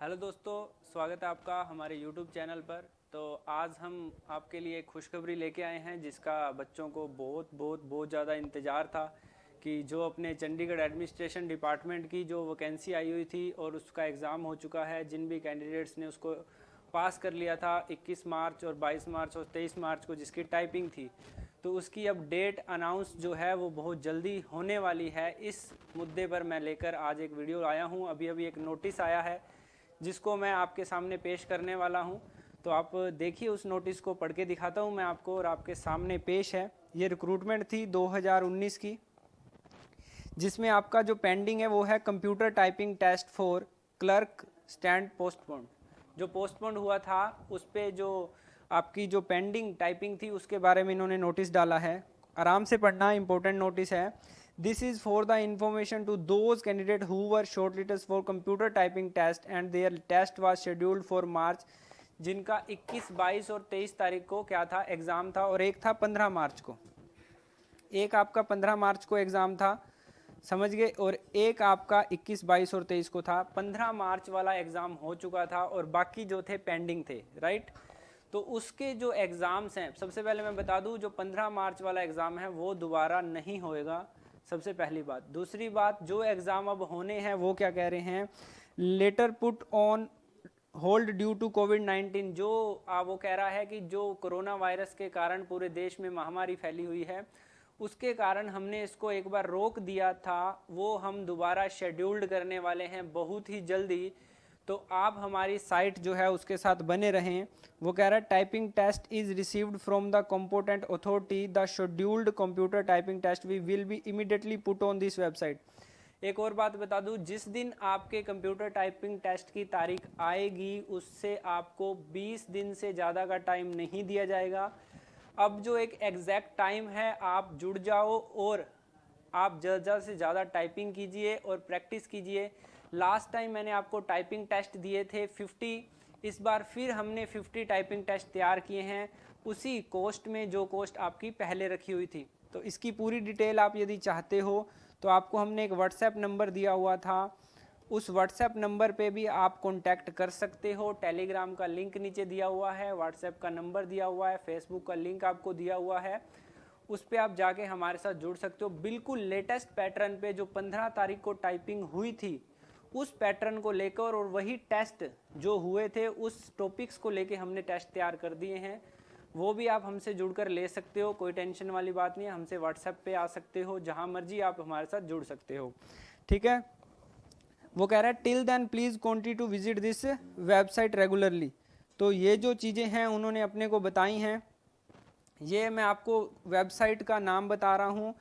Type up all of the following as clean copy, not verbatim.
Hello दोस्तों, स्वागत है आपका हमारे YouTube चैनल पर। तो आज हम आपके लिए एक खुशखबरी लेके आए हैं जिसका बच्चों को बहुत ज़्यादा इंतज़ार था कि जो अपने चंडीगढ़ एडमिनिस्ट्रेशन डिपार्टमेंट की जो वैकेंसी आई हुई थी और उसका एग्ज़ाम हो चुका है। जिन भी कैंडिडेट्स ने उसको पास कर लिया था 21 मार्च और 22 मार्च और 23 मार्च को जिसकी टाइपिंग थी, तो उसकी अब डेट अनाउंस जो है वो बहुत जल्दी होने वाली है। इस मुद्दे पर मैं लेकर आज एक वीडियो आया हूँ। अभी एक नोटिस आया है जिसको मैं आपके सामने पेश करने वाला हूं। तो आप देखिए, उस नोटिस को पढ़ के दिखाता हूं मैं आपको और आपके सामने पेश है। ये रिक्रूटमेंट थी 2019 की, जिसमें आपका जो पेंडिंग है वो है computer typing test for clerk stand postpone. जो पोस्टपोन हुआ था उस पर जो आपकी जो पेंडिंग टाइपिंग थी उसके बारे में इन्होंने नोटिस डाला है। आराम से पढ़ना, इंपॉर्टेंट नोटिस है। This is for the information to those candidates who were shortlisted for computer typing test and their test was scheduled for March, जिनका 21, 22 और 23 तारीख को क्या था, एग्ज़ाम था। और एक था 15 मार्च को, एक आपका 15 मार्च को एग्ज़ाम था, समझ गए। और एक आपका 21, 22 और 23 को था। 15 मार्च वाला एग्ज़ाम हो चुका था और बाकी जो थे पेंडिंग थे, राइट। तो उसके जो एग्ज़ाम्स हैं, सबसे पहले मैं बता दूं, जो 15 मार्च वाला एग्ज़ाम है वो दोबारा नहीं होएगा, सबसे पहली बात। दूसरी बात, जो एग्ज़ाम अब होने हैं वो क्या कह रहे हैं, letter put on hold due to कोविड-19। जो वो कह रहा है कि जो कोरोना वायरस के कारण पूरे देश में महामारी फैली हुई है, उसके कारण हमने इसको एक बार रोक दिया था, वो हम दोबारा शेड्यूल्ड करने वाले हैं बहुत ही जल्दी। तो आप हमारी साइट जो है उसके साथ बने रहें। वो कह रहा है typing test is received from the competent authority, the scheduled computer typing test we will be immediately put on this website. एक और बात बता दूं, जिस दिन आपके कंप्यूटर टाइपिंग टेस्ट की तारीख आएगी उससे आपको 20 दिन से ज़्यादा का टाइम नहीं दिया जाएगा। अब जो एक एग्जैक्ट टाइम है, आप जुड़ जाओ और आप ज़्यादा से ज़्यादा टाइपिंग कीजिए और प्रैक्टिस कीजिए। लास्ट टाइम मैंने आपको टाइपिंग टेस्ट दिए थे 50, इस बार फिर हमने 50 टाइपिंग टेस्ट तैयार किए हैं उसी कॉस्ट में जो कॉस्ट आपकी पहले रखी हुई थी। तो इसकी पूरी डिटेल आप यदि चाहते हो तो आपको हमने एक व्हाट्सएप नंबर दिया हुआ था, उस व्हाट्सएप नंबर पे भी आप कांटेक्ट कर सकते हो। टेलीग्राम का लिंक नीचे दिया हुआ है, व्हाट्सएप का नंबर दिया हुआ है, फेसबुक का लिंक आपको दिया हुआ है, उस पे आप जाके हमारे साथ जुड़ सकते हो। बिल्कुल लेटेस्ट पैटर्न पे जो 15 तारीख को टाइपिंग हुई थी उस पैटर्न को लेकर और वही टेस्ट जो हुए थे उस टॉपिक्स को लेके हमने टेस्ट तैयार कर दिए हैं। वो भी आप हमसे जुड़कर ले सकते हो, कोई टेंशन वाली बात नहीं है। हमसे व्हाट्सएप पे आ सकते हो, जहां मर्जी आप हमारे साथ जुड़ सकते हो, ठीक है। वो कह रहा है till then please continue to visit this website regularly. तो ये जो चीज़ें हैं उन्होंने अपने को बताई हैं। ये मैं आपको वेबसाइट का नाम बता रहा हूँ।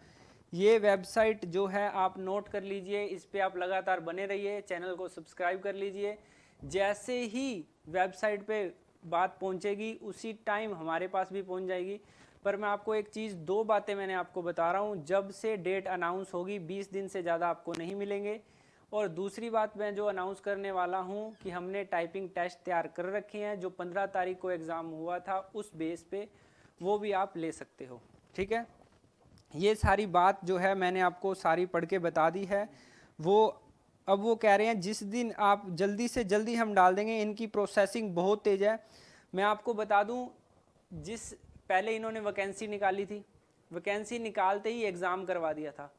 ये वेबसाइट जो है आप नोट कर लीजिए, इस पे आप लगातार बने रहिए, चैनल को सब्सक्राइब कर लीजिए। जैसे ही वेबसाइट पे बात पहुंचेगी उसी टाइम हमारे पास भी पहुंच जाएगी। पर मैं आपको एक चीज़, दो बातें मैंने आपको बता रहा हूं, जब से डेट अनाउंस होगी 20 दिन से ज़्यादा आपको नहीं मिलेंगे। और दूसरी बात मैं जो अनाउंस करने वाला हूं कि हमने टाइपिंग टेस्ट तैयार कर रखे हैं, जो 15 तारीख को एग्ज़ाम हुआ था उस बेस पे वो भी आप ले सकते हो, ठीक है। ये सारी बात जो है मैंने आपको सारी पढ़ के बता दी है। अब वो कह रहे हैं जिस दिन आप जल्दी से जल्दी हम डाल देंगे, इनकी प्रोसेसिंग बहुत तेज़ है। मैं आपको बता दूं, जिस पहले इन्होंने वैकेंसी निकाली थी, वैकेंसी निकालते ही एग्ज़ाम करवा दिया था।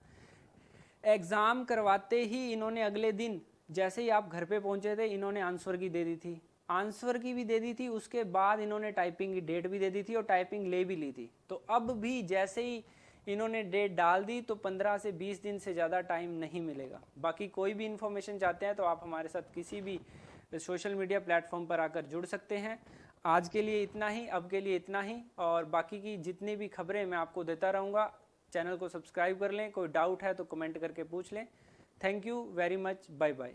एग्ज़ाम करवाते ही इन्होंने अगले दिन जैसे ही आप घर पे पहुंचे थे इन्होंने आंसर की दे दी थी, आंसर की भी दे दी थी, उसके बाद इन्होंने टाइपिंग की डेट भी दे दी थी और टाइपिंग ले भी ली थी। तो अब भी जैसे ही इन्होंने डेट डाल दी तो 15 से 20 दिन से ज़्यादा टाइम नहीं मिलेगा। बाकी कोई भी इन्फॉर्मेशन चाहते हैं तो आप हमारे साथ किसी भी सोशल मीडिया प्लेटफॉर्म पर आकर जुड़ सकते हैं। आज के लिए इतना ही, अब के लिए इतना ही, और बाकी की जितनी भी खबरें मैं आपको देता रहूँगा। चैनल को सब्सक्राइब कर लें, कोई डाउट है तो कमेंट करके पूछ लें। Thank you very much, bye bye.